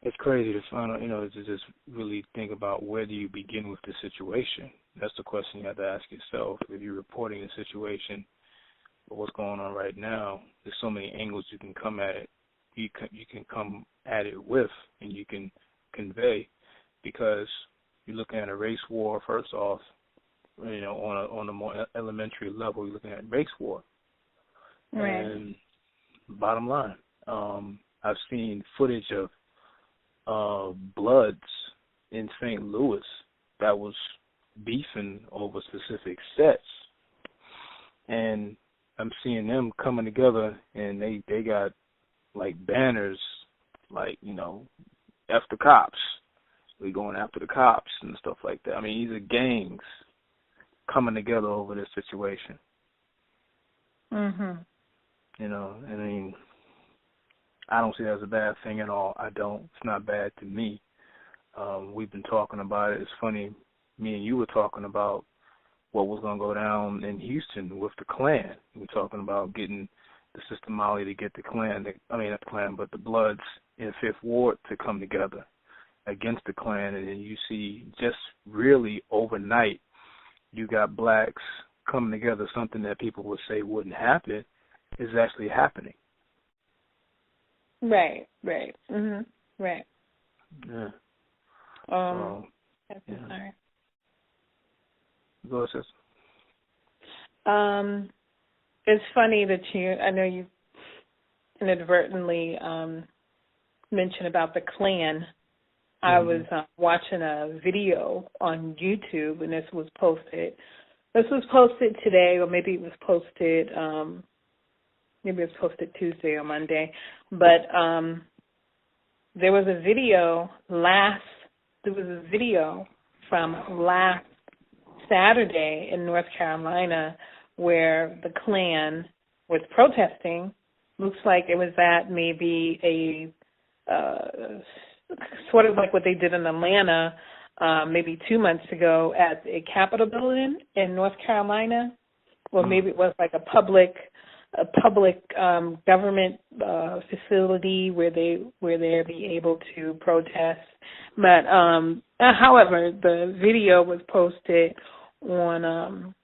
it's crazy to find out, to just really think about where do you begin with the situation. That's the question you have to ask yourself. If you're reporting a situation, what's going on right now, there's so many angles you can come at it. You can come at it with, and you can convey, because you're looking at a race war. First off, on a more elementary level, you're looking at race war. Right. And bottom line, I've seen footage of Bloods in St. Louis that was beefing over specific sets, and I'm seeing them coming together, and they got like banners, like, F the cops. We going after the cops and stuff like that. I mean, these are gangs coming together over this situation. Mhm. I mean, I don't see that as a bad thing at all. I don't. It's not bad to me. We've been talking about it. It's funny, me and you were talking about what was going to go down in Houston with the Klan. We're talking about getting the Systemali to get the Klan, not the Klan, but the Bloods in Fifth Ward to come together against the Klan. And then you see just really overnight, you got blacks coming together. Something that people would say wouldn't happen is actually happening. Right. Mhm. Right. Yeah. That's sorry. Go ahead, sis. It's funny that I know you inadvertently mentioned about the Klan. Mm-hmm. I was watching a video on YouTube, and this was posted today, or maybe it was posted Tuesday or Monday. But there was a video from last Saturday in North Carolina where the Klan was protesting. Looks like it was at maybe a sort of like what they did in Atlanta maybe 2 months ago at a Capitol building in North Carolina. Well, maybe it was like a public government facility where they'd be able to protest. But however, the video was posted on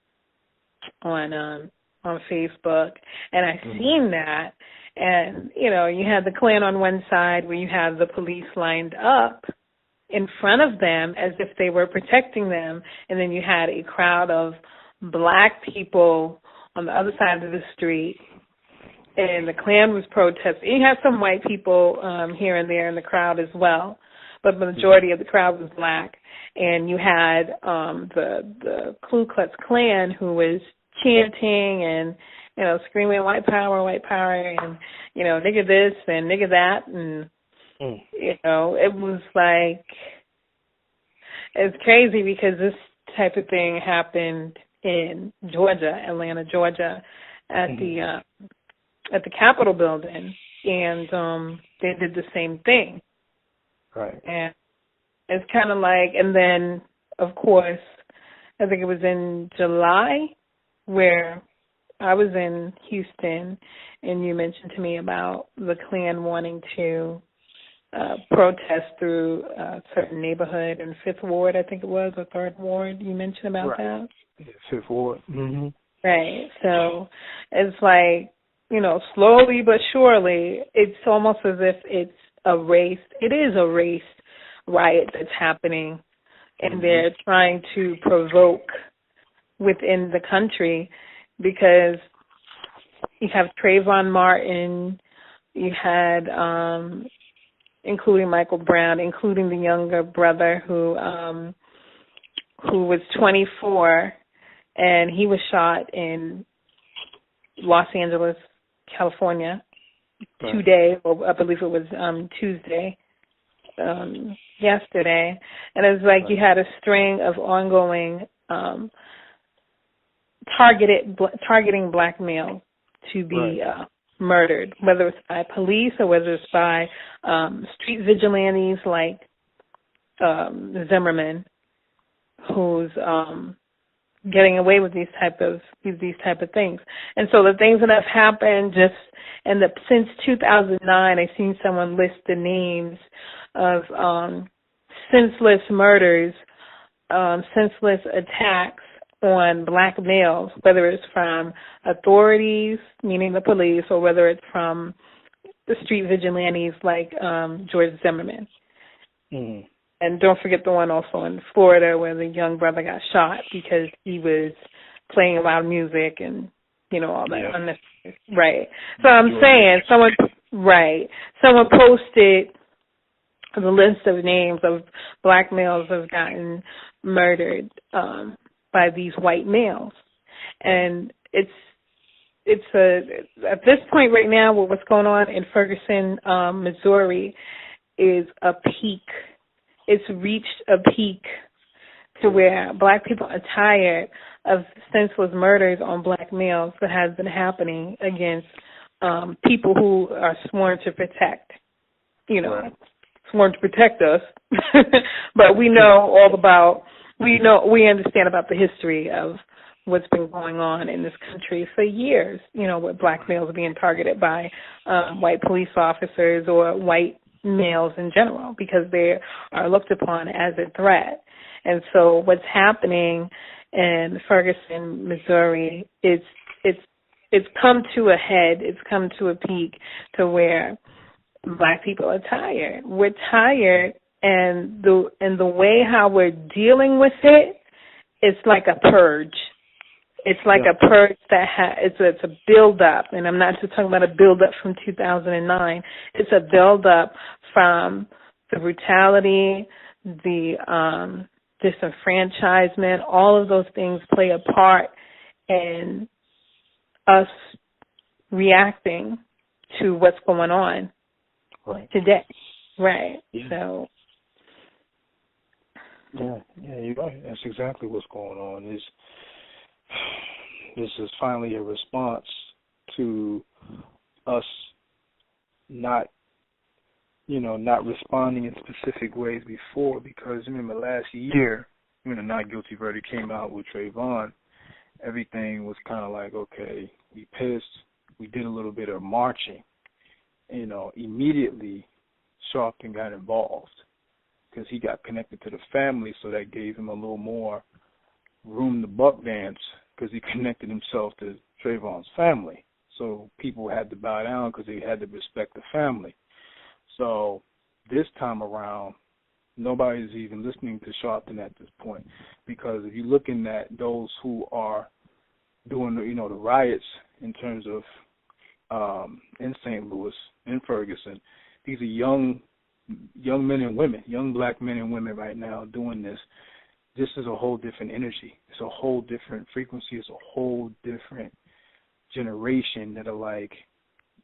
Facebook, and I seen that, and you had the Klan on one side where you had the police lined up in front of them as if they were protecting them, and then you had a crowd of black people on the other side of the street, and the Klan was protesting. You had some white people here and there in the crowd as well, but the majority of the crowd was black. And you had the Ku Klux Klan who was chanting and screaming white power, and nigga this and nigga that, and it was like, it's crazy because this type of thing happened in Georgia, Atlanta, Georgia, at the Capitol building, and they did the same thing. Right. And it's kind of like, and then of course, I think it was in July where I was in Houston, and you mentioned to me about the Klan wanting to protest through a certain neighborhood in Fifth Ward, I think it was, or Third Ward. You mentioned about that. Yeah, Fifth Ward. Mm-hmm. Right. So it's like, slowly but surely, it's almost as if it's a race. It is a race riot that's happening, and they're trying to provoke within the country, because you have Trayvon Martin, you had, including Michael Brown, including the younger brother who was 24, and he was shot in Los Angeles, California, today, or I believe it was Tuesday, yesterday. And it was like you had a string of ongoing targeting black males to be murdered, whether it's by police or whether it's by street vigilantes like Zimmerman, who's getting away with these type of things. And so the things that have happened since 2009, I've seen someone list the names of senseless murders, senseless attacks on black males, whether it's from authorities, meaning the police, or whether it's from the street vigilantes like George Zimmerman. Mm-hmm. And don't forget the one also in Florida where the young brother got shot because he was playing loud music and, all that unnecessary. Right. So I'm saying someone posted the list of names of black males who have gotten murdered by these white males. And it's at this point right now, what's going on in Ferguson, Missouri is a peak. It's reached a peak to where black people are tired of senseless murders on black males that has been happening against people who are sworn to protect, sworn to protect us. But we understand about the history of what's been going on in this country for years, with black males being targeted by white police officers or white males in general because they are looked upon as a threat. And so what's happening in Ferguson, Missouri, it's come to a head, it's come to a peak to where black people are tired. We're tired, and the way how we're dealing with it, it's like a purge. It's like a purge that it's a build-up, and I'm not just talking about a build-up from 2009. It's a build-up from the brutality, the disenfranchisement. All of those things play a part in us reacting to what's going on today. Right. Yeah. So. Yeah, you're right. That's exactly what's going on. This is finally a response to us not responding in specific ways before, because remember last year when the not guilty verdict came out with Trayvon, everything was kind of like, okay, we pissed, we did a little bit of marching. Immediately Sharpton got involved because he got connected to the family, so that gave him a little more room to buck dance because he connected himself to Trayvon's family. So people had to bow down because they had to respect the family. So this time around, nobody's even listening to Sharpton at this point, because if you're looking at those who are doing the riots in terms of in St. Louis, in Ferguson, these are young men and women, young black men and women right now doing this. This is a whole different energy. It's a whole different frequency. It's a whole different generation that are like,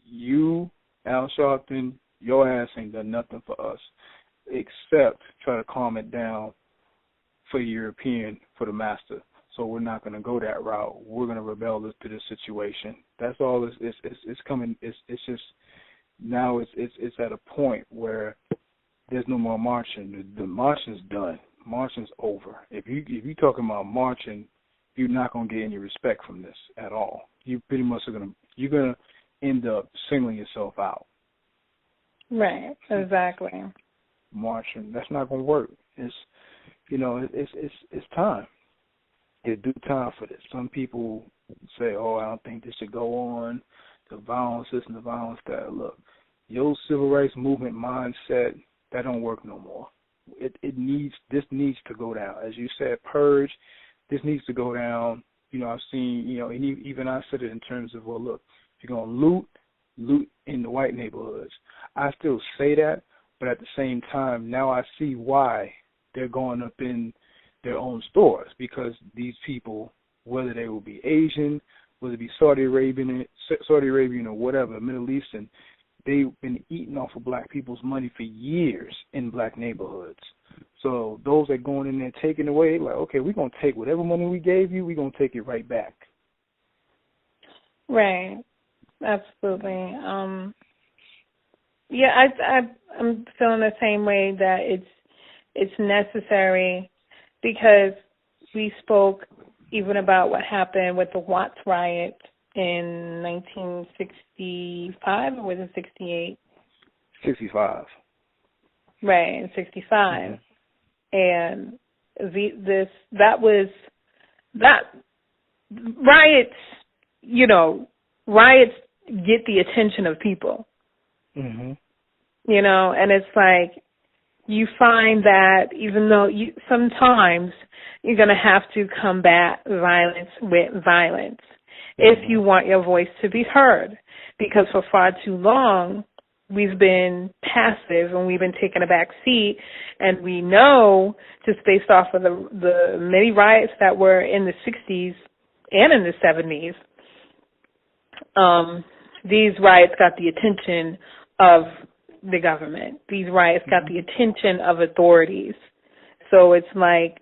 you, Al Sharpton, your ass ain't done nothing for us except try to calm it down for the European, for the master. So we're not going to go that route. We're going to rebel to this situation. That's all. It's coming. It's just now. It's at a point where there's no more marching. The marching's done. Marching's over. If you're talking about marching, you're not going to get any respect from this at all. You pretty much you're gonna end up singling yourself out. Right. Exactly. Marching. That's not going to work. It's time. It's due time for this. Some people say, "Oh, I don't think this should go on." The violence, this and the violence that. Look, your civil rights movement mindset, that don't work no more. This needs to go down. As you said, purge. This needs to go down. I've seen, and even I said it in terms of, well, look, if you're going to loot in the white neighborhoods. I still say that, but at the same time, now I see why they're going up in their own stores, because these people, whether they will be Asian, whether it be Saudi Arabian or whatever, Middle Eastern, they've been eating off of black people's money for years in black neighborhoods. So those that going in there taking away, like, okay, we're going to take whatever money we gave you, we're going to take it right back. Right. Absolutely. Yeah, I'm feeling the same way, that it's necessary, because we spoke even about what happened with the Watts riot in 1965, or was it 68? 65. right, in 65. And riots, riots get the attention of people. And it's like, you find that even though sometimes you're going to have to combat violence with violence if you want your voice to be heard, because for far too long we've been passive and we've been taking a back seat, and we know, just based off of the many riots that were in the 60s and in the 70s, these riots got the attention of the government. These riots got the attention of authorities. So it's like,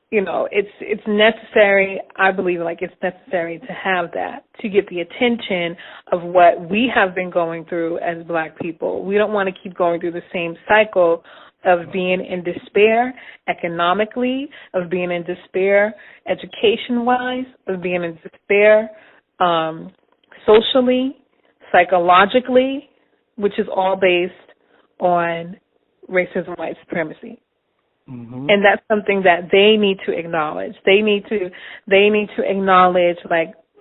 it's necessary. I believe it's necessary to have that, to get the attention of what we have been going through as Black people. We don't want to keep going through the same cycle of being in despair economically, of being in despair education-wise, of being in despair socially, psychologically, which is all based on racism, white supremacy. And that's something that they need to acknowledge. They need to acknowledge,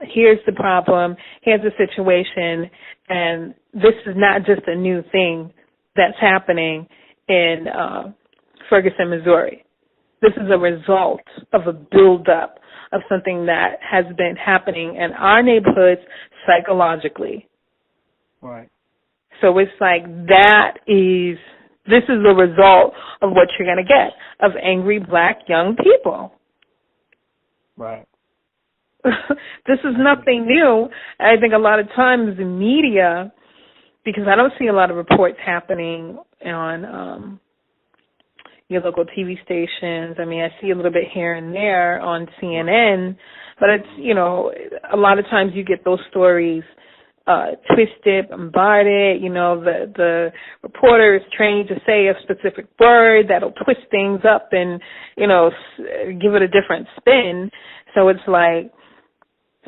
here's the problem, here's the situation, and this is not just a new thing that's happening in Ferguson, Missouri. This is a result of a buildup of something that has been happening in our neighborhoods psychologically. Right. So it's like this is the result of what you're going to get, of angry Black young people. Right. This is nothing new. I think a lot of times the media, because I don't see a lot of reports happening on your local TV stations. I mean, I see a little bit here and there on CNN, but it's, a lot of times you get those stories twisted, bombarded. The reporter is trained to say a specific word that'll twist things up and, give it a different spin. So it's like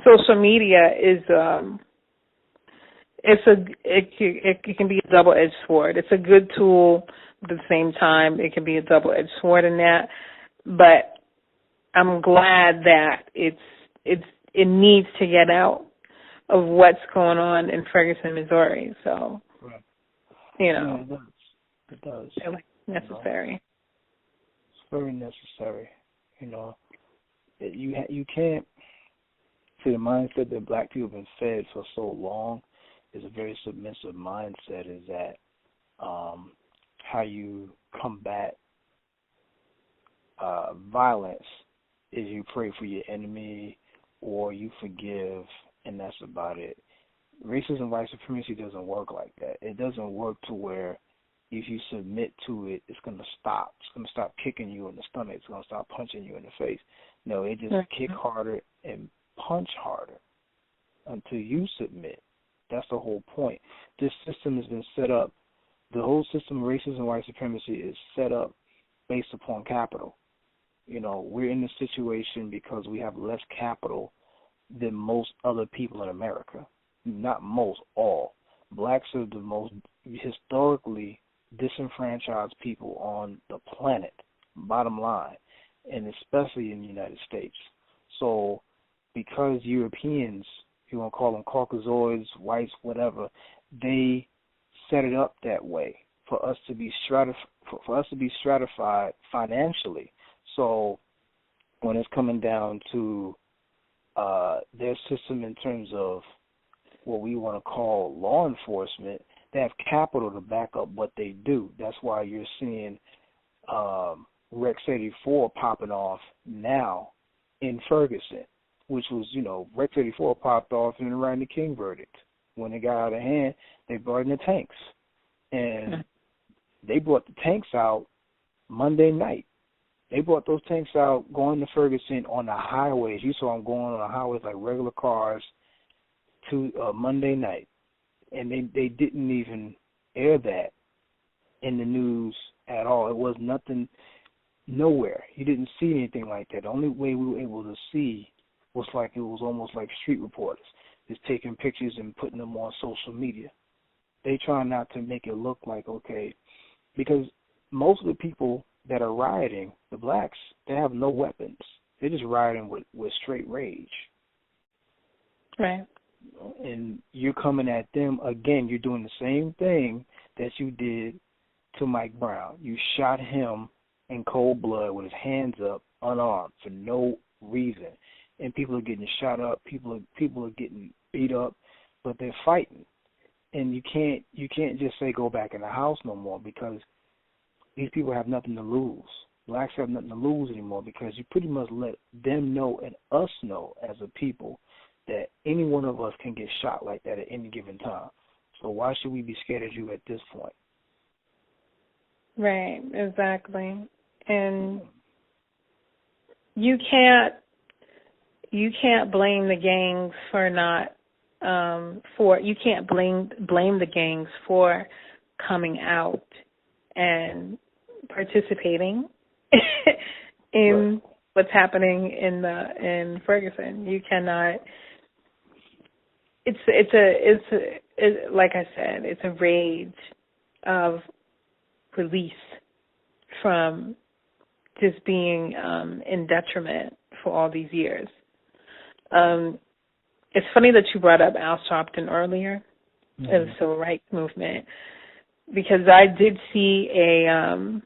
social media is, it can be a double-edged sword. It's a good tool, but at the same time, it can be a double-edged sword in that. But I'm glad that it needs to get out of what's going on in Ferguson, Missouri. So, right. It does. It's necessary. It's very necessary. You can't see the mindset that Black people have been fed for so long is a very submissive mindset. Is that how you combat violence? Is you pray for your enemy or you forgive, and that's about it. Racism, white supremacy doesn't work like that. It doesn't work to where if you submit to it, it's going to stop. It's going to stop kicking you in the stomach. It's going to stop punching you in the face. No, it just kick harder and punch harder until you submit. That's the whole point. This system has been set up. The whole system of racism and white supremacy is set up based upon capital. We're in this situation because we have less capital than most other people in America. Not most, all. Blacks are the most historically disenfranchised people on the planet, bottom line, and especially in the United States. So because Europeans, if you want to call them Caucasoids, whites, whatever, they set it up that way for us to be stratified financially. So when it's coming down to their system in terms of what we want to call law enforcement, they have capital to back up what they do. That's why you're seeing Rex 84 popping off now in Ferguson, which was, Rex 84 popped off in the Rodney King verdict. When it got out of hand, they brought in the tanks. And they brought the tanks out Monday night. They brought those tanks out going to Ferguson on the highways. You saw them going on the highways like regular cars to Monday night. And they didn't even air that in the news at all. It was nothing, nowhere. You didn't see anything like that. The only way we were able to see was like it was almost like street reporters, just taking pictures and putting them on social media. They try not to make it look like, okay, Because most of the people that are rioting, the blacks, they have no weapons. They're just rioting with straight rage. Right. And you're coming at them again. You're doing the same thing that you did to Mike Brown. You shot him in cold blood with his hands up, unarmed, for no reason. And people are getting shot up. People are getting beat up, but they're fighting. And you can't just say go back in the house no more, because these people have nothing to lose. Blacks have nothing to lose anymore, because you pretty much let them know and us know as a people that any one of us can get shot like that at any given time. So why should we be scared of you at this point? Right, exactly. And you can't blame the gangs for not you can't blame the gangs for coming out and participating in what's happening in Ferguson. You cannot. It's like I said, it's a rage of release from just being in detriment for all these years. It's funny that you brought up Al Sharpton earlier, of the civil rights movement, because I did see a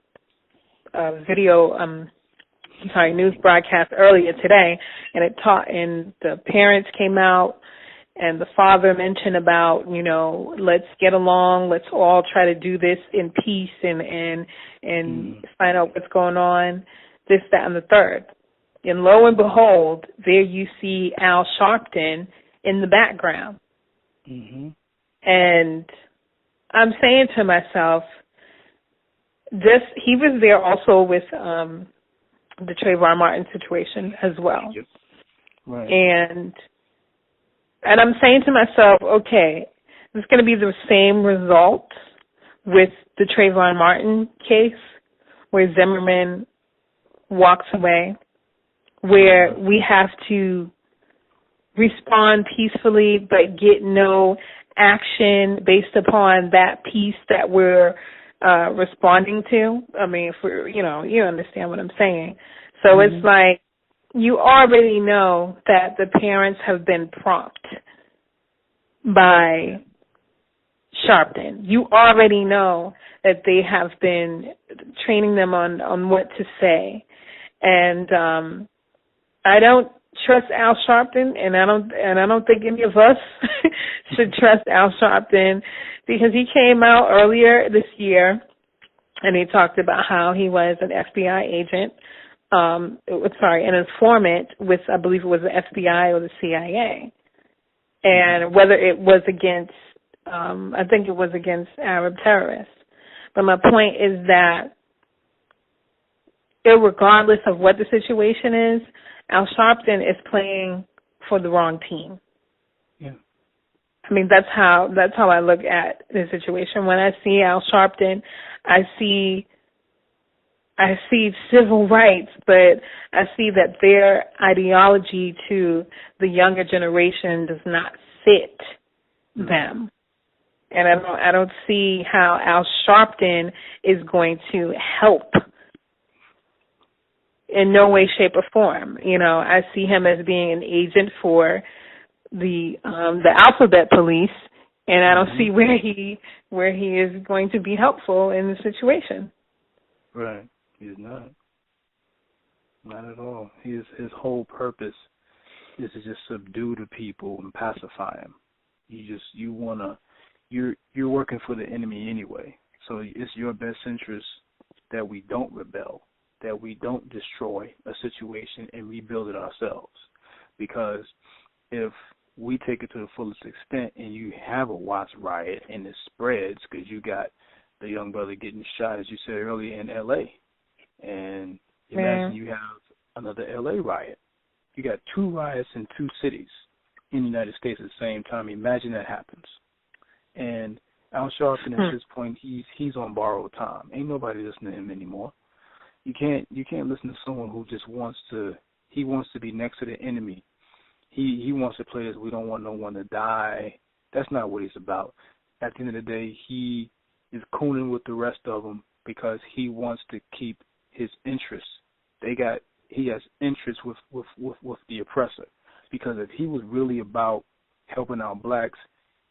video, news broadcast earlier today, and and the parents came out, and the father mentioned about, let's get along, let's all try to do this in peace and find out what's going on, this, that, and the third. And lo and behold, there you see Al Sharpton in the background. Mm-hmm. And I'm saying to myself, he was there also with the Trayvon Martin situation as well. Yep. Right. And I'm saying to myself, okay, it's going to be the same result with the Trayvon Martin case, where Zimmerman walks away, where we have to respond peacefully but get no action based upon that piece that we're responding to. I mean, if we're, you understand what I'm saying. So it's like, you already know that the parents have been prompted by Sharpton. You already know that they have been training them on what to say. And I don't trust Al Sharpton, and I don't think any of us should trust Al Sharpton, because he came out earlier this year and he talked about how he was an FBI agent, an informant with, I believe it was the FBI or the CIA, and whether it was against, I think it was against Arab terrorists. But my point is that regardless of what the situation is, Al Sharpton is playing for the wrong team. Yeah. I mean, that's how I look at the situation. When I see Al Sharpton, I see civil rights, but I see that their ideology to the younger generation does not fit them. And I don't see how Al Sharpton is going to help in no way, shape, or form. I see him as being an agent for the alphabet police, and I don't see where he is going to be helpful in the situation. Right. He's not. Not at all. His whole purpose is to just subdue the people and pacify them. You're working for the enemy anyway. So it's your best interest that we don't rebel, that we don't destroy a situation and rebuild it ourselves. Because if we take it to the fullest extent and you have a Watts riot and it spreads, because you got the young brother getting shot, as you said earlier, in L.A., and imagine you have another L.A. riot. You got 2 riots in 2 cities in the United States at the same time. Imagine that happens. And Al Sharpton at this point, he's on borrowed time. Ain't nobody listening to him anymore. You can't listen to someone who just wants to be next to the enemy. He wants to play this, we don't want no one to die. That's not what he's about. At the end of the day, he is cooning with the rest of them because he wants to keep his interests. He has interest with the oppressor, because if he was really about helping out blacks,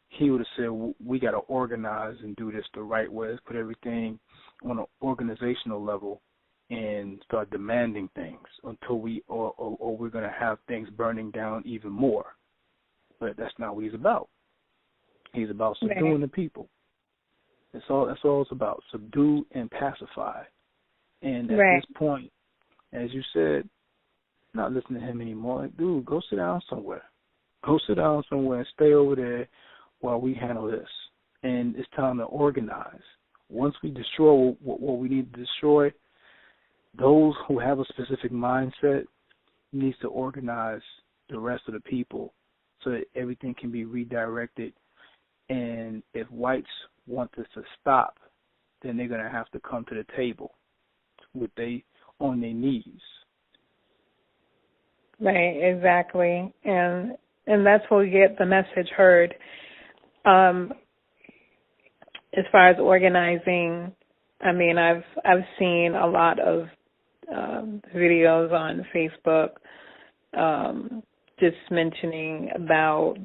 he would have said, we got to organize and do this the right way. Let's put everything on an organizational level and start demanding things until or we're going to have things burning down even more. But that's not what he's about. He's about subduing the people. That's all it's about, subdue and pacify. And at this point, as you said, not listening to him anymore. Like, dude, go sit down somewhere. Go sit down somewhere and stay over there while we handle this. And it's time to organize. Once we destroy what we need to destroy, those who have a specific mindset needs to organize the rest of the people so that everything can be redirected. And if whites want this to stop, then they're going to have to come to the table on their knees. Right, exactly. And that's where we get the message heard. As far as organizing, I mean, I've seen a lot of videos on Facebook just mentioning about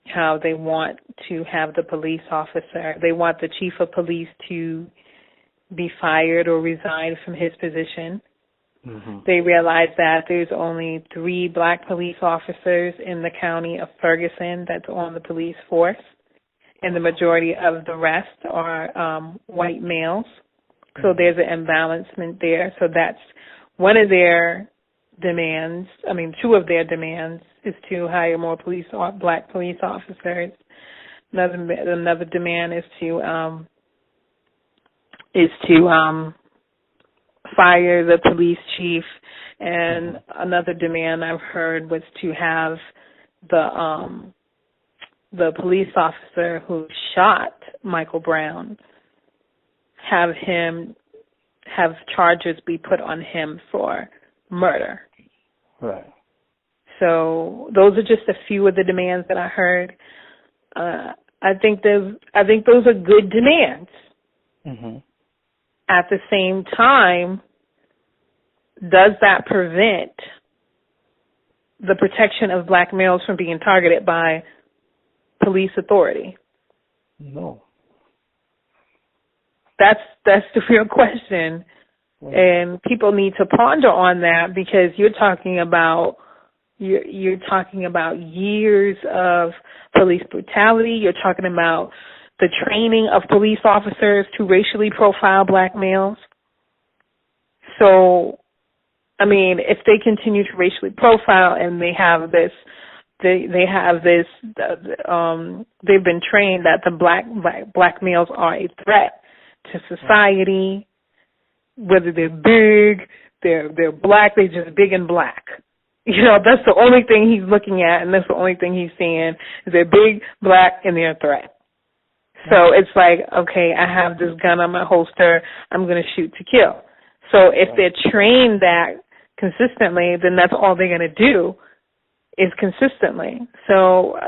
how they want to have the police officer, they want the chief of police to be fired or resign from his position. Mm-hmm. They realize that there's only 3 black police officers in the county of Ferguson that's on the police force, and the majority of the rest are white males. So there's an imbalancement there. So that's one of their demands. I mean, 2 of their demands is to hire more black police officers. Another demand is to fire the police chief, and another demand I've heard was to have the police officer who shot Michael Brown have charges be put on him for murder. Right. So those are just a few of the demands that I heard. I think those are good demands. Mm-hmm. At the same time, does that prevent the protection of black males from being targeted by police authority? No. That's the real question. Right. And people need to ponder on that, because you're talking about years of police brutality. You're talking about the training of police officers to racially profile black males. So, I mean, if they continue to racially profile and they've been trained that the black males are a threat to society, whether they're big, they're black, they're just big and black. You know, that's the only thing he's looking at, and that's the only thing he's seeing, is they're big, black, and they're a threat. So it's like, okay, I have this gun on my holster, I'm going to shoot to kill. So if they're trained that consistently, then that's all they're going to do is consistently. So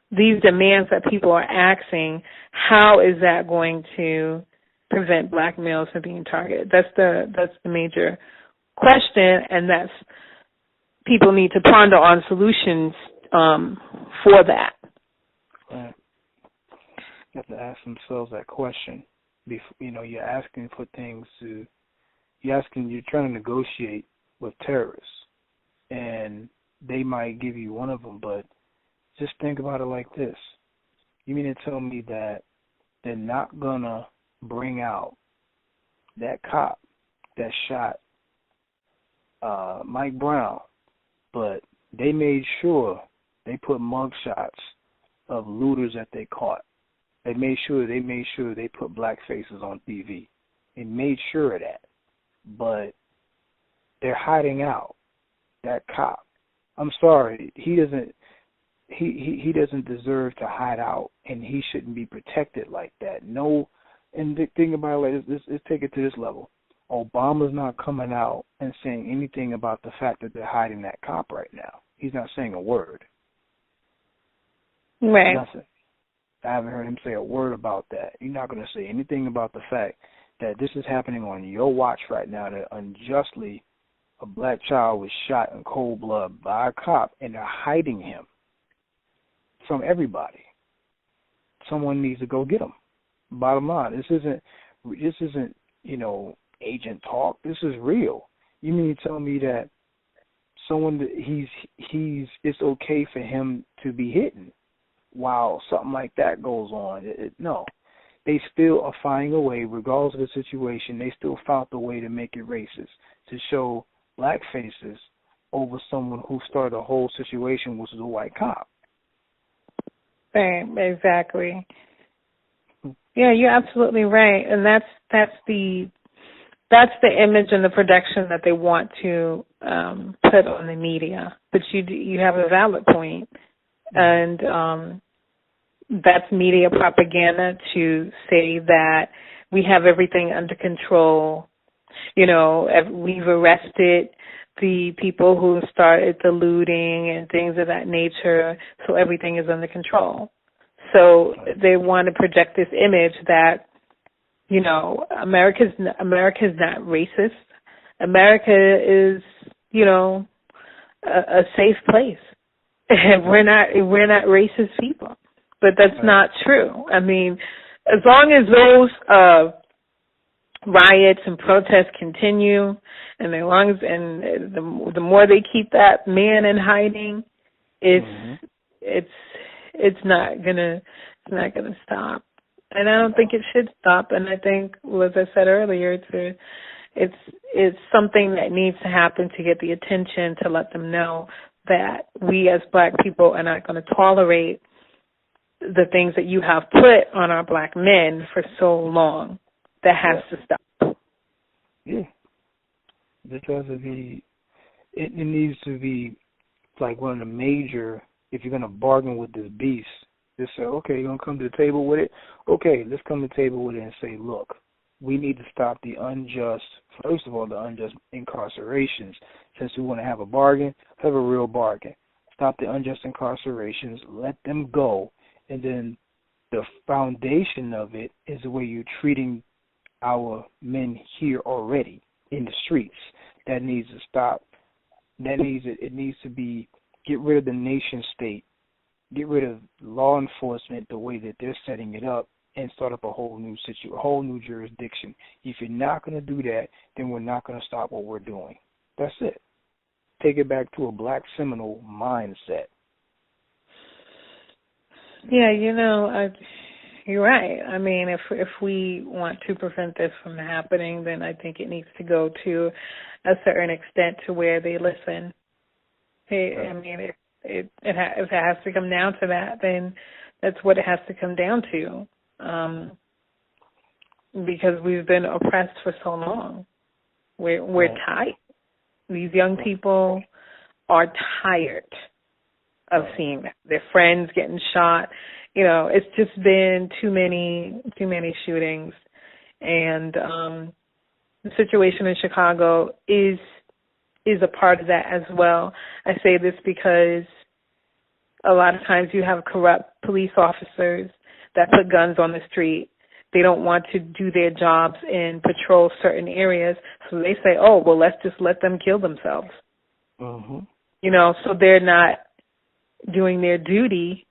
these demands that people are asking, how is that going to prevent black males from being targeted? That's the major question, and that's people need to ponder on solutions for that. Right. You have to ask themselves that question. You know, you're asking for things you're trying to negotiate with terrorists, and they might give you one of them, but just think about it like this. You mean to tell me that they're not going to bring out that cop that shot Mike Brown, but they made sure they put mugshots of looters that they caught. They made sure they put black faces on TV. They made sure of that. But they're hiding out that cop. I'm sorry, he doesn't deserve to hide out, and he shouldn't be protected like that. No, and think about it like this. Let's take it to this level. Obama's not coming out and saying anything about the fact that they're hiding that cop right now. He's not saying a word. Right. Nothing. I haven't heard him say a word about that. You're not going to say anything about the fact that this is happening on your watch right now, that unjustly a black child was shot in cold blood by a cop and they're hiding him from everybody. Someone needs to go get him. Bottom line, this isn't agent talk. This is real. You mean to tell me that someone that it's okay for him to be hidden while something like that goes on? No. They still are finding a way, regardless of the situation, they still found a way to make it racist, to show black faces over someone who started the whole situation, which was a white cop. Right, exactly. Yeah, you're absolutely right, and that's the image and the projection that they want to put on the media. But you have a valid point, and that's media propaganda to say that we have everything under control. We've arrested the people who started the looting and things of that nature, so everything is under control. So they want to project this image that, America's not racist. America is, a safe place. We're not racist people. But that's not true. I mean, as long as those riots and protests continue, and the more they keep that man in hiding, it's not gonna stop. And I don't think it should stop. And I think, as I said earlier, it's something that needs to happen to get the attention, to let them know that we as black people are not going to tolerate the things that you have put on our black men for so long. That has to stop. Yeah. Because it needs to be like one of the major, if you're going to bargain with this beast, just say, okay, you're going to come to the table with it? Okay, let's come to the table with it and say, look, we need to stop first of all, the unjust incarcerations. Since we want to have a bargain, have a real bargain. Stop the unjust incarcerations, let them go. And then the foundation of it is the way you're treating our men here already in the streets. That needs to stop. It needs to be, get rid of the nation state, get rid of law enforcement the way that they're setting it up, and start up a whole new jurisdiction. If you're not going to do that, then we're not going to stop what we're doing. That's it. Take it back to a black Seminole mindset. Yeah, you're right. I mean, if we want to prevent this from happening, then I think it needs to go to a certain extent to where they listen. I mean, if it has to come down to that, then that's what it has to come down to. Because we've been oppressed for so long. We're tired. These young people are tired of seeing that. Their friends getting shot. It's just been too many shootings. And the situation in Chicago is a part of that as well. I say this because a lot of times you have corrupt police officers that put guns on the street. They don't want to do their jobs and patrol certain areas, so they say, oh, well, let's just let them kill themselves. So they're not doing their duty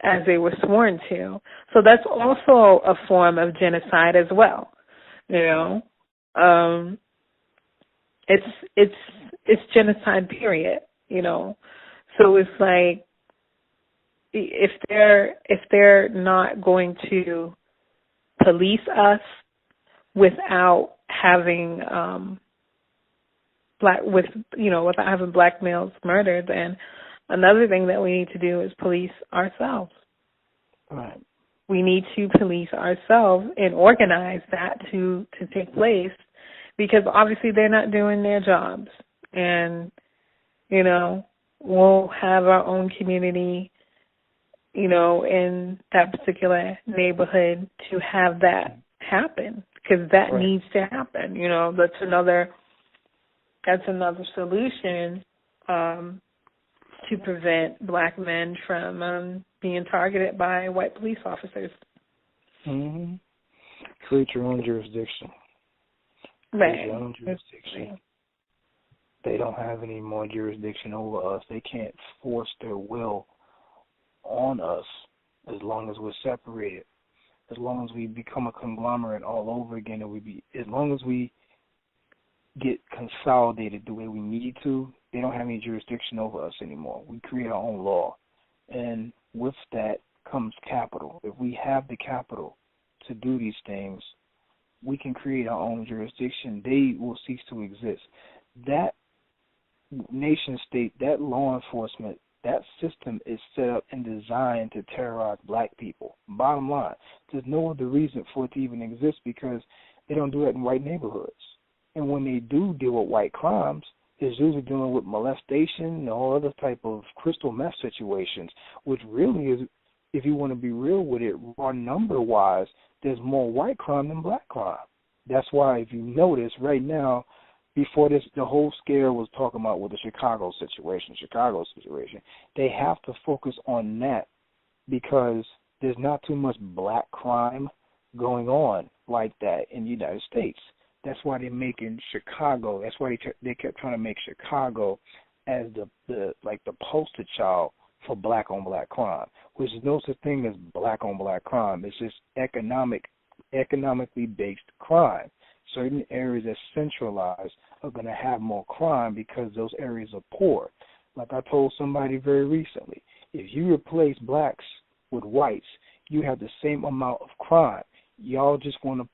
as they were sworn to. So that's also a form of genocide as well. It's genocide, period. So it's like, if they're not going to police us without having without having black males murdered, then another thing that we need to do is police ourselves. Right. We need to police ourselves and organize that to take place, because obviously they're not doing their jobs. And, we'll have our own community, in that particular neighborhood to have that happen, because that needs to happen. That's another solution to prevent black men from being targeted by white police officers. Create your own jurisdiction. Right. Their own jurisdiction. They don't have any more jurisdiction over us. They can't force their will on us as long as we're separated. As long as we become a conglomerate all over again, and as long as we get consolidated the way we need to, they don't have any jurisdiction over us anymore. We create our own law. And with that comes capital. If we have the capital to do these things, we can create our own jurisdiction. They will cease to exist. That nation state, that law enforcement, that system is set up and designed to terrorize black people. Bottom line, there's no other reason for it to even exist because they don't do that in white neighborhoods. And when they do deal with white crimes, it's usually dealing with molestation and all other type of crystal meth situations, which really is, if you want to be real with it, raw number-wise, there's more white crime than black crime. That's why, if you notice, right now, before this, the whole scare was talking about with the Chicago situation, they have to focus on that because there's not too much black crime going on like that in the United States. That's why they're making Chicago. That's why they kept trying to make Chicago as the poster child for black on black crime, which is no such thing as black on black crime. It's just economically based crime. Certain areas that centralized are going to have more crime because those areas are poor. Like I told somebody very recently, if you replace blacks with whites, you have the same amount of crime. Y'all just want to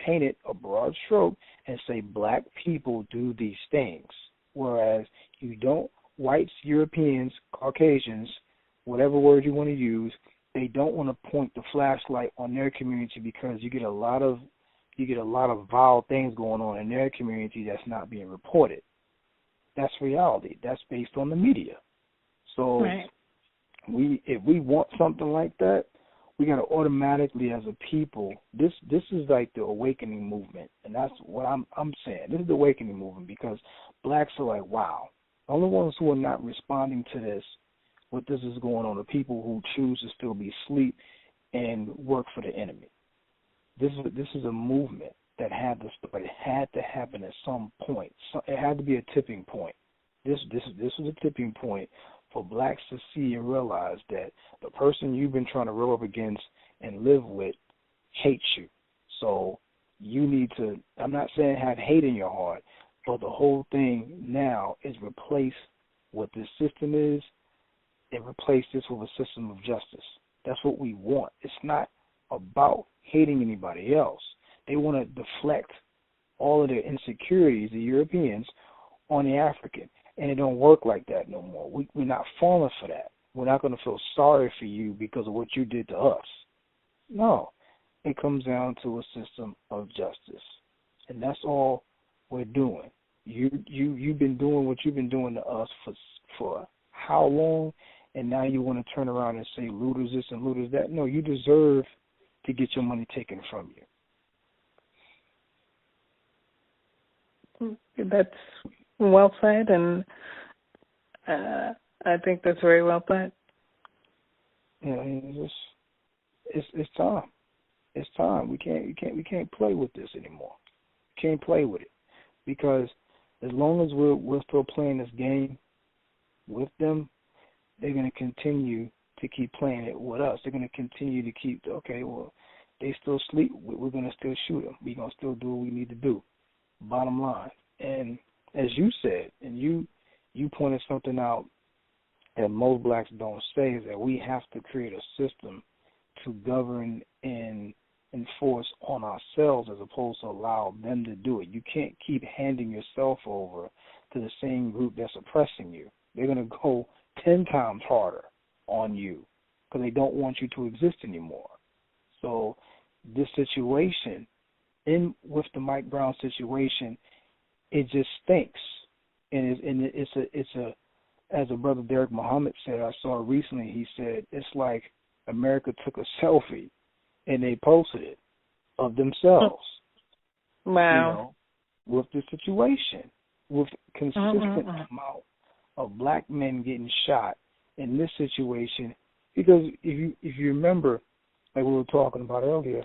paint it a broad stroke and say black people do these things. Whereas you don't, whites, Europeans, Caucasians, whatever word you want to use, they don't want to point the flashlight on their community because you get a lot of vile things going on in their community that's not being reported. That's reality. That's based on the media. So if we want something like that, we got to automatically, as a people, this is like the awakening movement, and that's what I'm saying. This is the awakening movement because blacks are like, wow. The only ones who are not responding to this, what this is going on, are people who choose to still be asleep and work for the enemy. This is a movement that had to start. It had to happen at some point. So it had to be a tipping point. This was a tipping point for blacks to see and realize that the person you've been trying to roll up against and live with hates you. So you need to, I'm not saying have hate in your heart, but the whole thing now is replace what this system is and replace this with a system of justice. That's what we want. It's not about hating anybody else. They want to deflect all of their insecurities, the Europeans, on the African. And it don't work like that no more. We're not falling for that. We're not going to feel sorry for you because of what you did to us. No. It comes down to a system of justice. And that's all we're doing. You've been doing what you've been doing to us for how long? And now you want to turn around and say looters this and looters that? No, you deserve to get your money taken from you. That's well said, and I think that's very well put. Yeah, it's time. It's time. We can't play with this anymore. We can't play with it because as long as we're still playing this game with them, they're going to continue to keep playing it with us. They're going to continue to keep, okay, well, they still sleep. We're going to still shoot them. We're going to still do what we need to do. Bottom line. And as you said, and you pointed something out that most blacks don't say, is that we have to create a system to govern and enforce on ourselves as opposed to allow them to do it. You can't keep handing yourself over to the same group that's oppressing you. They're going to go 10 times harder on you because they don't want you to exist anymore. So this situation, with the Mike Brown situation, it just stinks. And it's a as a brother Derek Muhammad said, I saw recently, he said, it's like America took a selfie and they posted it of themselves. Wow. With the situation, with consistent amount of black men getting shot in this situation. Because if you remember, like we were talking about earlier,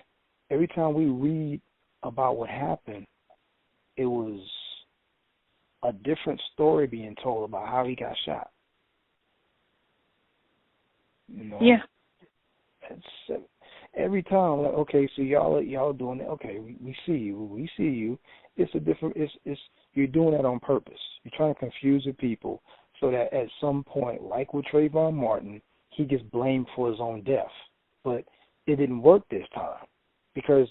every time we read about what happened it was a different story being told about how he got shot. You know? Yeah. It's, every time, like, okay, so y'all doing it. Okay, we see you. It's a different. It's you're doing that on purpose. You're trying to confuse the people so that at some point, like with Trayvon Martin, he gets blamed for his own death. But it didn't work this time because,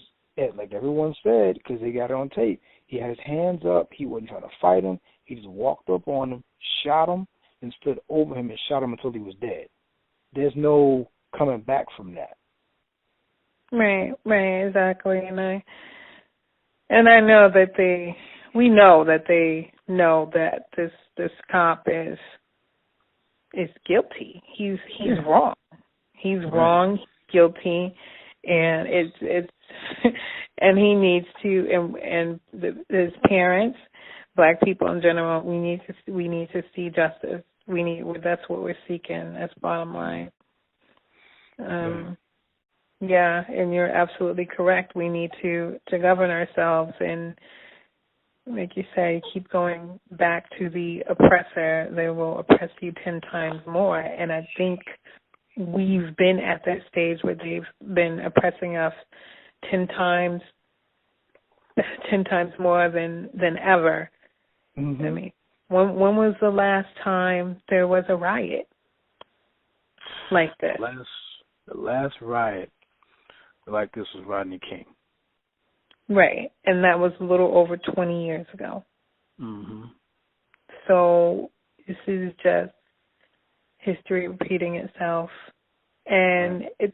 like everyone said, because they got it on tape, he had his hands up. He wasn't trying to fight him. He just walked up on him, shot him, and stood over him and shot him until he was dead. There's no coming back from that. Right, exactly. And I know that we know that they know that this cop is guilty. He's wrong. He's wrong, he's guilty, and it's and he needs to, and his parents, Black people in general, we need to see justice. That's what we're seeking. That's bottom line. Yeah, and you're absolutely correct. We need to govern ourselves and, like you say, keep going back to the oppressor. They will oppress you 10 times more. And I think we've been at that stage where they've been oppressing us 10 times more than ever. Mm-hmm. I mean, when was the last time there was a riot like this? The last riot like this was Rodney King. Right, and that was a little over 20 years ago. Mm-hmm. So this is just history repeating itself, and right.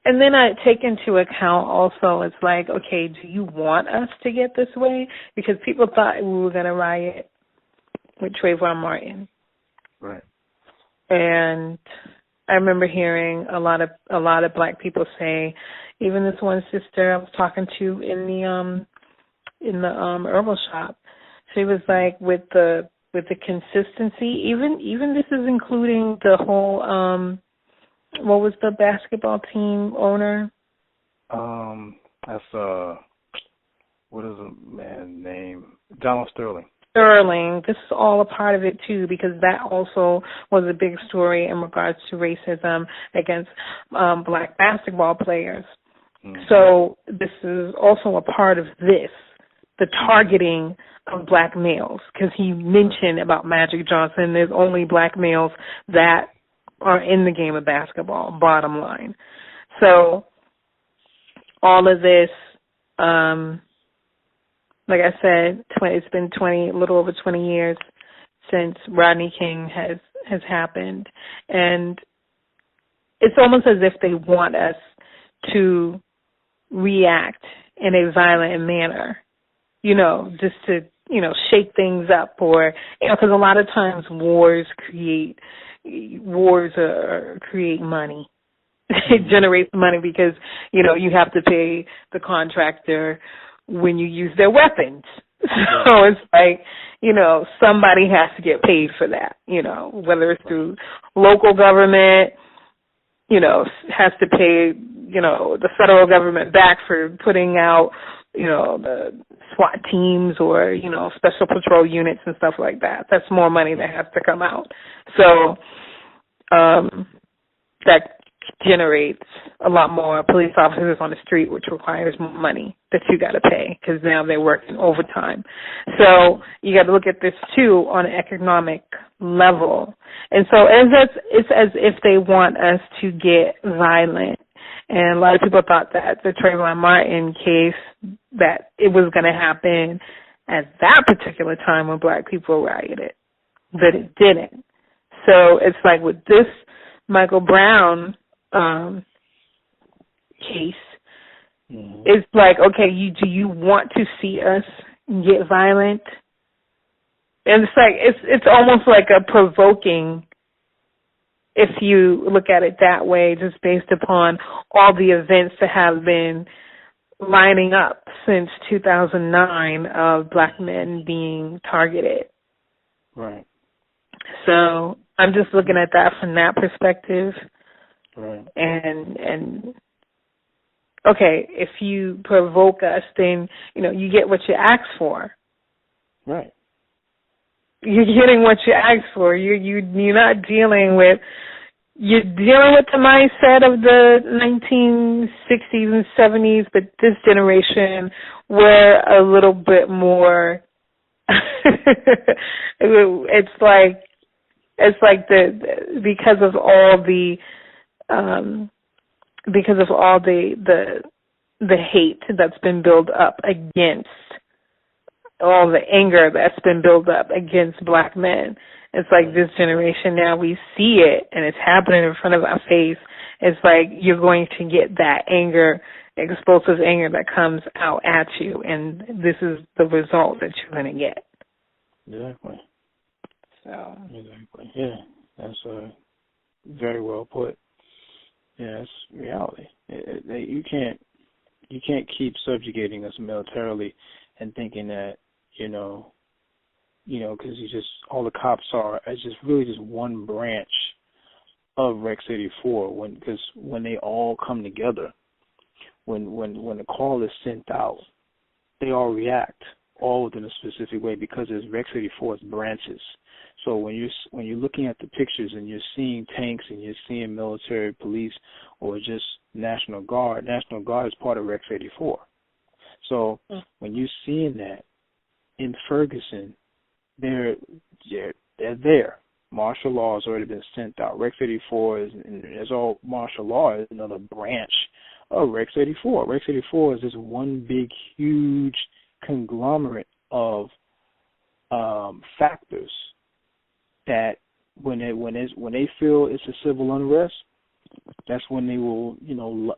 and then I take into account also, it's like, okay, do you want us to get this way? Because people thought we were going to riot with Trayvon Martin, right? And I remember hearing a lot of Black people say, even this one sister I was talking to in the herbal shop, she was like, with the consistency, even this is including the whole what was the basketball team owner? That's what is the man's name? Donald Sterling. Sterling. This is all a part of it too, because that also was a big story in regards to racism against Black basketball players. Mm-hmm. So this is also a part of this, the targeting of Black males, because he mentioned about Magic Johnson. There's only Black males that are in the game of basketball, bottom line. So all of this, like I said, it's been a little over 20 years since Rodney King has happened, and it's almost as if they want us to react in a violent manner, just to, shake things up, or, because a lot of times wars create money. It generates money because, you have to pay the contractor when you use their weapons. So it's like, somebody has to get paid for that, whether it's through local government, has to pay, the federal government back for putting out, the SWAT teams or, special patrol units and stuff like that. That's more money that has to come out. So that generates a lot more police officers on the street, which requires more money that you got to pay because now they're working overtime. So you got to look at this too on an economic level. And so it's as if they want us to get violent. And a lot of people thought that the Trayvon Martin case, that it was going to happen at that particular time when Black people rioted, but it didn't. So it's like with this Michael Brown case, it's like, okay, do you want to see us get violent? And it's like it's almost like a provoking, if you look at it that way, just based upon all the events that have been lining up since 2009 of Black men being targeted. Right. So I'm just looking at that from that perspective. Right. And okay, if you provoke us, then, you get what you ask for. Right. You're getting what you ask for. You're not dealing with, you're dealing with the mindset of the 1960s and 70s, but this generation, we're a little bit more, it's like because of all the hate that's been built up against, all the anger that's been built up against black men. It's like this generation now, we see it and it's happening in front of our face. It's like you're going to get that anger, explosive anger that comes out at you, and this is the result that you're going to get. Exactly. So. Exactly. Yeah, that's very well put. Yeah, it's reality. You can't keep subjugating us militarily and thinking that because all the cops are just really just one branch of Rex 84. Because when they all come together, when the call is sent out, they all react all within a specific way because there's Rex 84's branches. So when you're looking at the pictures and you're seeing tanks and you're seeing military, police, or just National Guard is part of Rex 84. So when you're seeing that in Ferguson, they're there. Martial law has already been sent out. Rex 84 is all martial law is another branch of Rex 84. Rex 84 is just one big, huge conglomerate of factors that when they feel it's a civil unrest, that's when they will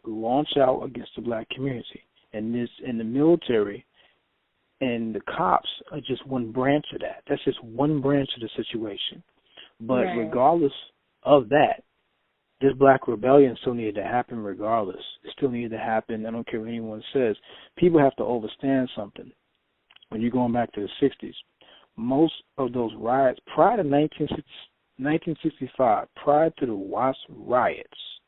launch out against the black community. And the military and the cops are just one branch of that. That's just one branch of the situation. But regardless of that, this black rebellion still needed to happen regardless. It still needed to happen. I don't care what anyone says. People have to understand something. When you're going back to the 60s, most of those riots, prior to 1965, prior to the Watts riots,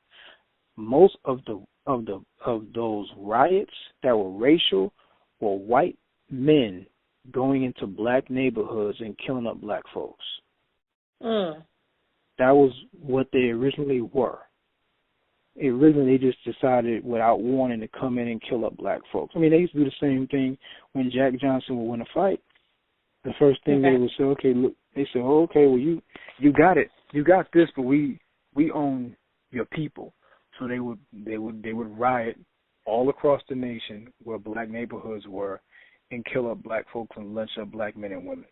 most of those riots that were racial were white men going into black neighborhoods and killing up black folks. That was what they originally were. Originally, they just decided without warning to come in and kill up black folks. I mean, they used to do the same thing when Jack Johnson would win a fight. The first thing they would say, okay, look, they say, oh, okay, well, you got it. You got this, but we own your people. So they would riot all across the nation where black neighborhoods were and kill up black folks and lynch up black men and women.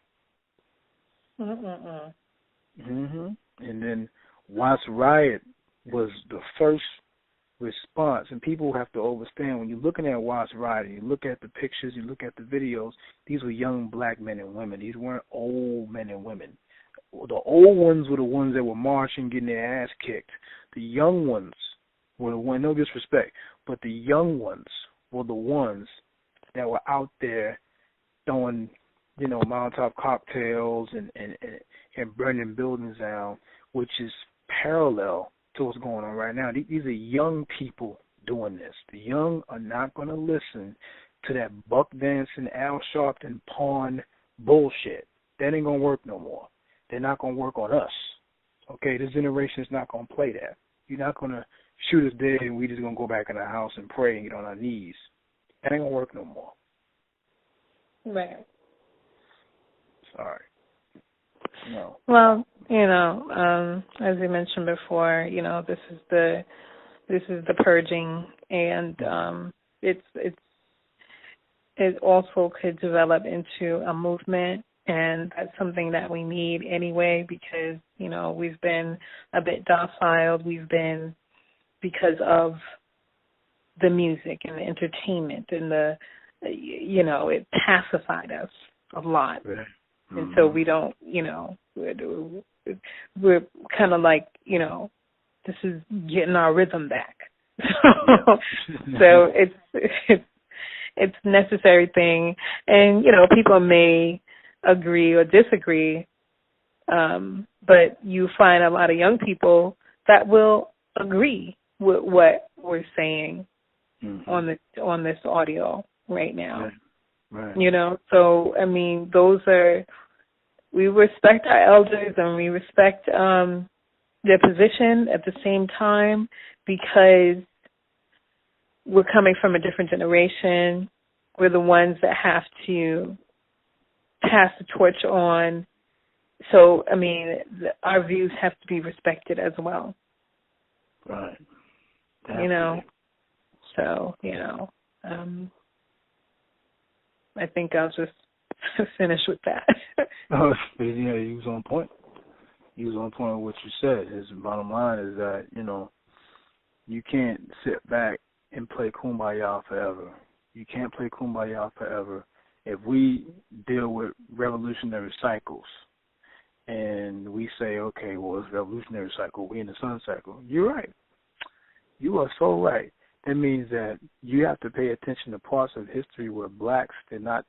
And then Watts riot was the first response. And people have to understand, when you're looking at Watts riot, you look at the pictures, you look at the videos, these were young black men and women. These weren't old men and women. The old ones were the ones that were marching, getting their ass kicked. The young ones were the ones, no disrespect, but the young ones were the ones that were out there throwing, Molotov cocktails and burning buildings down, which is parallel to what's going on right now. These are young people doing this. The young are not going to listen to that buck dancing, Al Sharpton pawn bullshit. That ain't going to work no more. They're not going to work on us. Okay, this generation is not going to play that. You're not going to shoot us dead and we just going to go back in the house and pray and get on our knees. That ain't going to work no more. Right. Sorry. No. Well, as we mentioned before, this is the purging, and it also could develop into a movement, and that's something that we need anyway because we've been a bit docile. We've been, because of the music and the entertainment and it pacified us a lot. Right. And so we don't, we're kind of like, this is getting our rhythm back. So it's a necessary thing. And, people may agree or disagree, but you find a lot of young people that will agree with what we're saying. on this audio right now. Right. You know, so I mean, we respect our elders and we respect their position at the same time, because we're coming from a different generation. We're the ones that have to pass the torch on. So, I mean, our views have to be respected as well. Right. Definitely. You know, so, you know, I think I'll just finish with that. Oh, yeah, you was on point. You was on point with what you said. His bottom line is that, you know, you can't sit back and play Kumbaya forever. You can't play Kumbaya forever. If we deal with revolutionary cycles and we say, okay, well, it's revolutionary cycle, we in the sun cycle, you're right. You are so right. That means that you have to pay attention to parts of history where blacks did not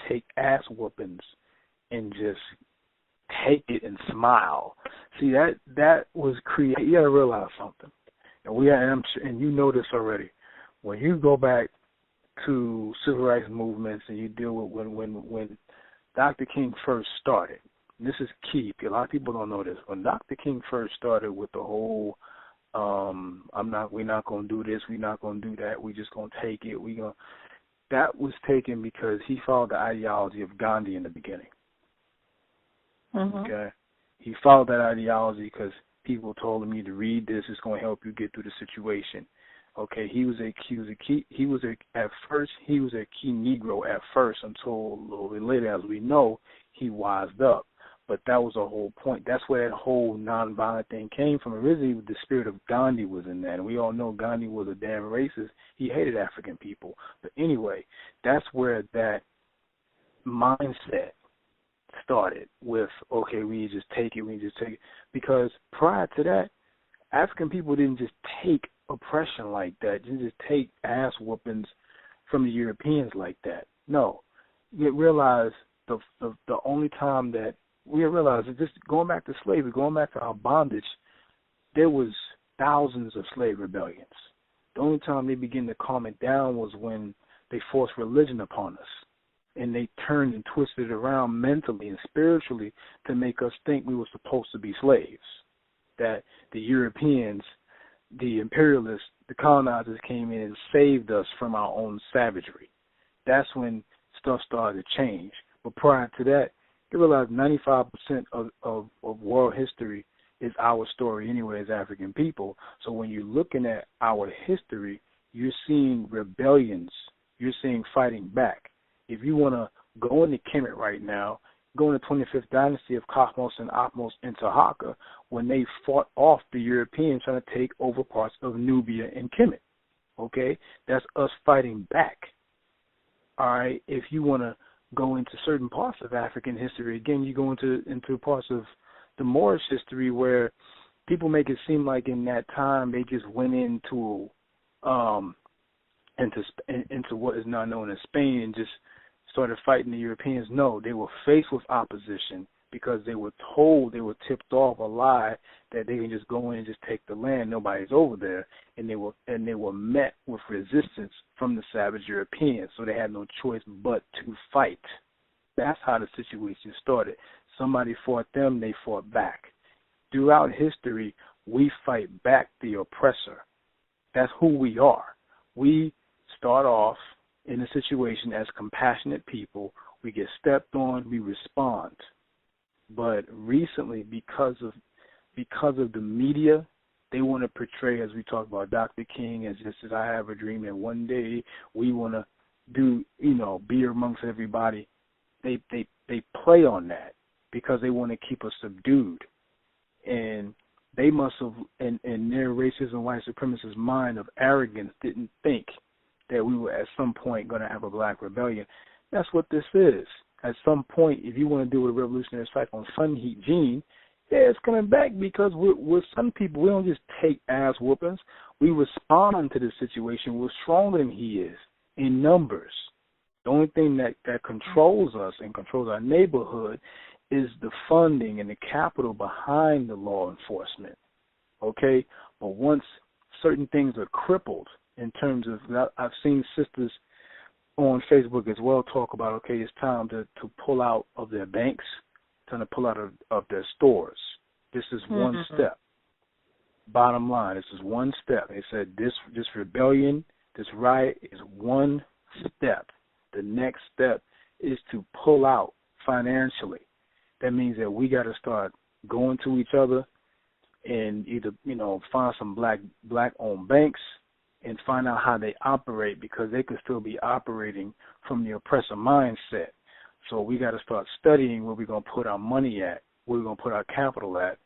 take ass whoopings and just take it and smile. See, that was created. You got to realize something. And you know this already. When you go back to civil rights movements and you deal with when Dr. King first started, and this is key, a lot of people don't know this. When Dr. King first started with the whole we're not gonna do this, we're not gonna do that, we just gonna take it, that was taken because he followed the ideology of Gandhi in the beginning. Mm-hmm. Okay? He followed that ideology because people told him, you to read this, it's gonna help you get through the situation. Okay, he was a key Negro at first until a little bit later, as we know, he wised up. But that was the whole point. That's where that whole nonviolent thing came from. Originally, the spirit of Gandhi was in that. And we all know Gandhi was a damn racist. He hated African people. But anyway, that's where that mindset started with, okay, we just take it. Because prior to that, African people didn't just take oppression like that. Didn't just take ass whoopings from the Europeans like that. No. You realize the only time that we realized that just going back to slavery, going back to our bondage, there was thousands of slave rebellions. The only time they began to calm it down was when they forced religion upon us. And they turned and twisted it around mentally and spiritually to make us think we were supposed to be slaves. That the Europeans, the imperialists, the colonizers came in and saved us from our own savagery. That's when stuff started to change. But prior to that, you realize 95% of world history is our story anyway as African people. So when you're looking at our history, you're seeing rebellions. You're seeing fighting back. If you want to go into Kemet right now, go in the 25th dynasty of Kakhmos and Athmos and Taharqa, when they fought off the Europeans trying to take over parts of Nubia and Kemet. Okay? That's us fighting back. All right? If you want to go into certain parts of African history, again, you go into parts of the Moorish history where people make it seem like in that time they just went into what is now known as Spain and just started fighting the Europeans. No, they were faced with opposition because they were told, they were tipped off a lie that they can just go in and just take the land, nobody's over there, and they were met with resistance from the savage Europeans, so they had no choice but to fight. That's how the situation started. Somebody fought them, they fought back. Throughout history, we fight back the oppressor. That's who we are. We start off in a situation as compassionate people. We get stepped on, we respond. But recently, because of the media, they want to portray, as we talk about Dr. King, as just as I have a dream that one day we want to do, be amongst everybody. They play on that because they want to keep us subdued. And they must have, in their racist and white supremacist mind of arrogance, didn't think that we were at some point going to have a black rebellion. That's what this is. At some point, if you want to do a revolutionary cycle on Sun Heat Gene, yeah, it's coming back because we're some people. We don't just take ass whoopings. We respond to the situation. We're stronger than he is in numbers. The only thing that controls us and controls our neighborhood is the funding and the capital behind the law enforcement. Okay? But once certain things are crippled, in terms of, I've seen sisters on Facebook as well talk about, okay, it's time to pull out of their banks, time to pull out of their stores. This is one step. Bottom line, this is one step. They said this rebellion, this riot is one step. The next step is to pull out financially. That means that we got to start going to each other and either, find some black-owned banks and find out how they operate, because they could still be operating from the oppressor mindset. So we got to start studying where we're going to put our money at, where we're going to put our capital at,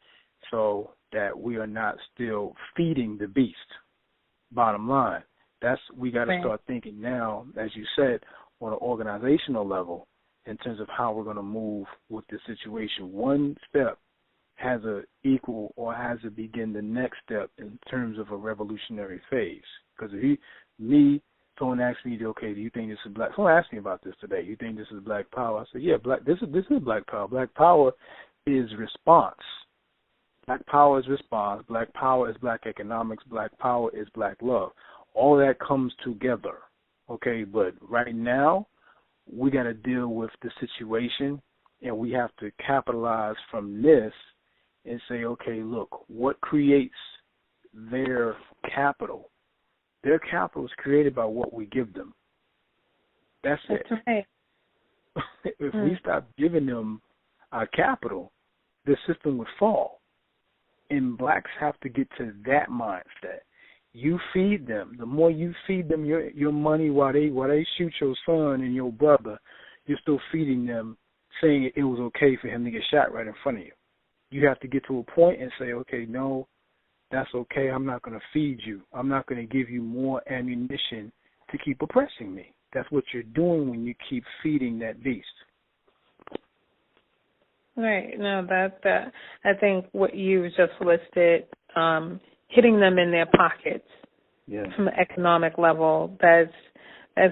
so that we are not still feeding the beast. Bottom line, we got to start thinking now, as you said, on an organizational level, in terms of how we're going to move with the situation. One step has a equal or has to begin the next step in terms of a revolutionary phase. Because someone asked me, okay, do you think this is black? Someone asked me about this today. You think this is black power? I said, yeah, this is black power. Black power is response. Black power is response. Black power is black economics. Black power is black love. All that comes together, okay? But right now, we got to deal with the situation, and we have to capitalize from this and say, okay, look, what creates their capital? Their capital is created by what we give them. That's it. Right. If we stop giving them our capital, the system would fall. And blacks have to get to that mindset. You feed them. The more you feed them your money while they shoot your son and your brother, you're still feeding them, saying it was okay for him to get shot right in front of you. You have to get to a point and say, okay, no, that's okay. I'm not going to feed you. I'm not going to give you more ammunition to keep oppressing me. That's what you're doing when you keep feeding that beast. Right. No, that I think what you just listed, hitting them in their pockets from an economic level, that's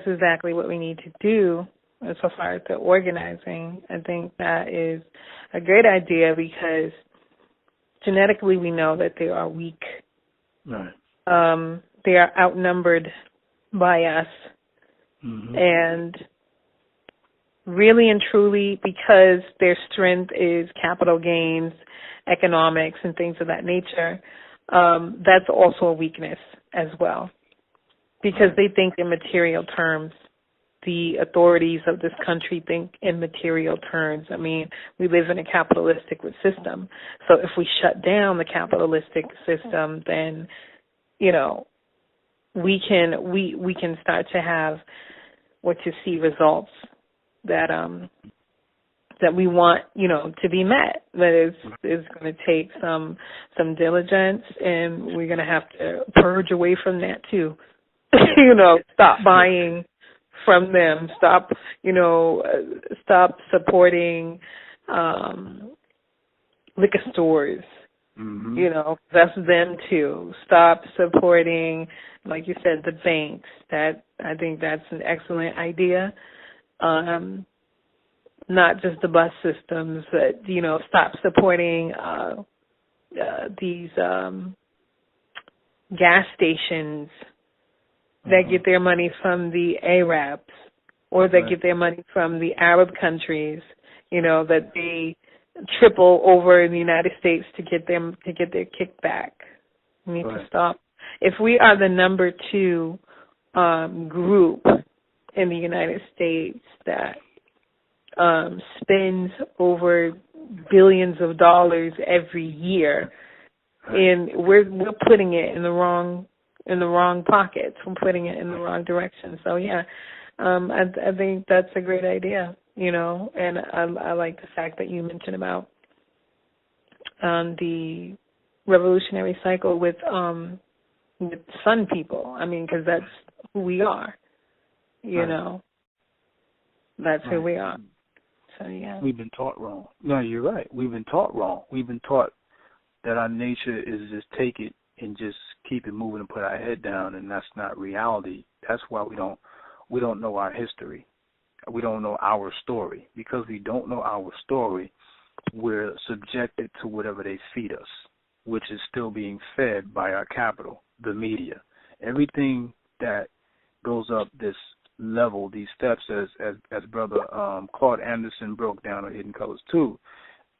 exactly what we need to do as far as the organizing. I think that is a great idea, because genetically we know that they are weak. Right. They are outnumbered by us. And really and truly, because their strength is capital gains, economics, and things of that nature, that's also a weakness as well, because they think in material terms. The authorities of this country think in material terms. I mean, we live in a capitalistic system, so if we shut down the capitalistic system, then, we can start to have results that we want, to be met. But it's going to take some diligence, and we're going to have to purge away from that too. Stop buying from them. Stop supporting liquor stores. That's them too. Stop supporting, like you said, the banks. I think that's an excellent idea. Not just the bus systems, but stop supporting these gas stations that get their money from the Arabs, or that get their money from the Arab countries, that they triple over in the United States to get their kickback. We need to stop. If we are the number 2 group in the United States that spends over billions of dollars every year, and we're putting it in the wrong pockets. We're putting it in the wrong direction. So I think that's a great idea, and I like the fact that you mentioned about the revolutionary cycle with Sun people. I mean, because that's who we are, That's who we are. So, we've been taught wrong. No, you're right. We've been taught wrong. We've been taught that our nature is just take it and just keep it moving and put our head down, and that's not reality. That's why we don't know our history. We don't know our story. Because we don't know our story, we're subjected to whatever they feed us, which is still being fed by our capital, the media. Everything that goes up this level, these steps, as Brother Claude Anderson broke down on Hidden Colors too.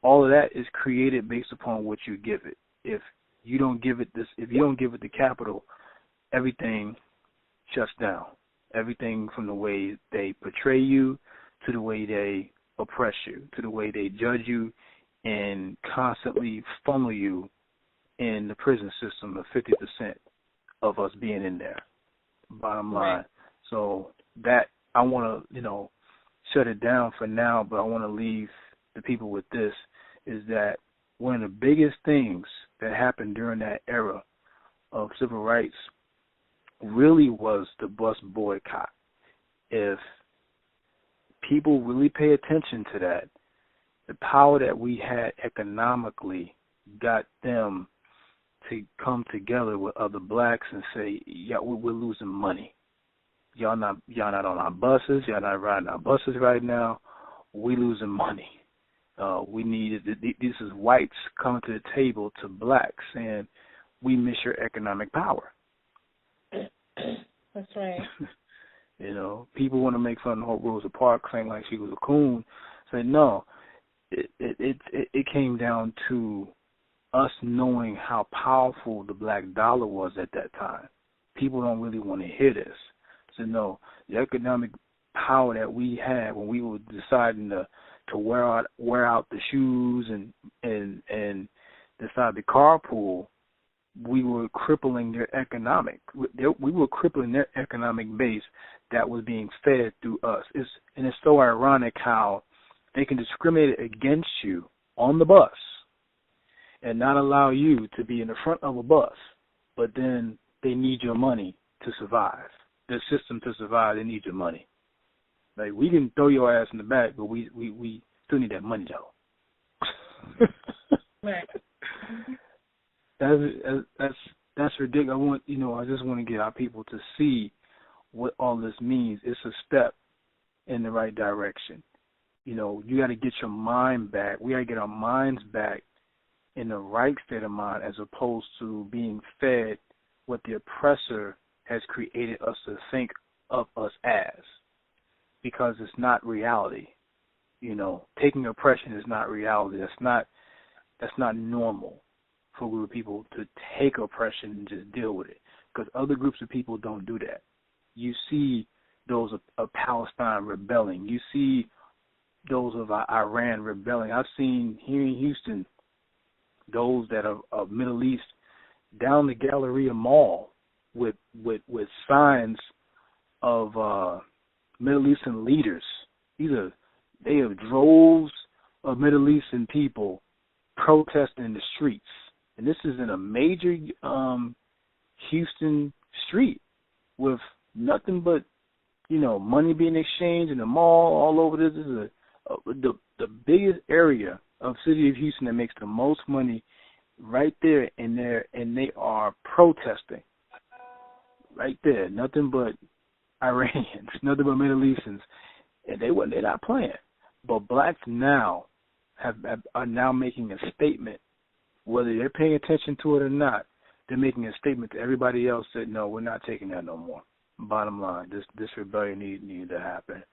All of that is created based upon what you give it. If you don't give it the capital, everything shuts down. Everything from the way they portray you to the way they oppress you, to the way they judge you and constantly funnel you in the prison system of 50% of us being in there, bottom line. Right. So that, I want to, shut it down for now, but I want to leave the people with this, is that one of the biggest things that happened during that era of civil rights really was the bus boycott. If people really pay attention to that, the power that we had economically got them to come together with other blacks and say, yeah, we're losing money. Y'all not on our buses. Y'all not riding our buses right now. We losing money. We need, this is whites coming to the table to blacks saying, we miss your economic power. That's right. People want to make fun of Hope Rosa Parks saying like she was a coon. Say no, it came down to us knowing how powerful the black dollar was at that time. People don't really want to hear this. So no, the economic power that we had when we were deciding to wear out the shoes and decide to carpool, we were crippling their economic base that was being fed through us. It's so ironic how they can discriminate against you on the bus and not allow you to be in the front of a bus, but then they need your money to survive. The system to survive, they need your money. Like, we can throw your ass in the back, but we still need that money though. Right. That's ridiculous. I just want to get our people to see what all this means. It's a step in the right direction. You got to get your mind back. We got to get our minds back in the right state of mind, as opposed to being fed what the oppressor has created us to think of us as, because it's not reality. Taking oppression is not reality. That's not normal for a group of people to take oppression and just deal with it, because other groups of people don't do that. You see those of Palestine rebelling. You see those of Iran rebelling. I've seen here in Houston those that are of Middle East down the Galleria Mall with signs of Middle Eastern leaders. They have droves of Middle Eastern people protesting in the streets. And this is in a major Houston street with nothing but, money being exchanged in the mall all over. This is the biggest area of city of Houston that makes the most money right there, and they are protesting right there. Nothing but Iranians, nothing but Middle Easterns, and they're not playing. But blacks now are now making a statement, whether they're paying attention to it or not. They're making a statement to everybody else that no, we're not taking that no more. Bottom line, this rebellion needed to happen.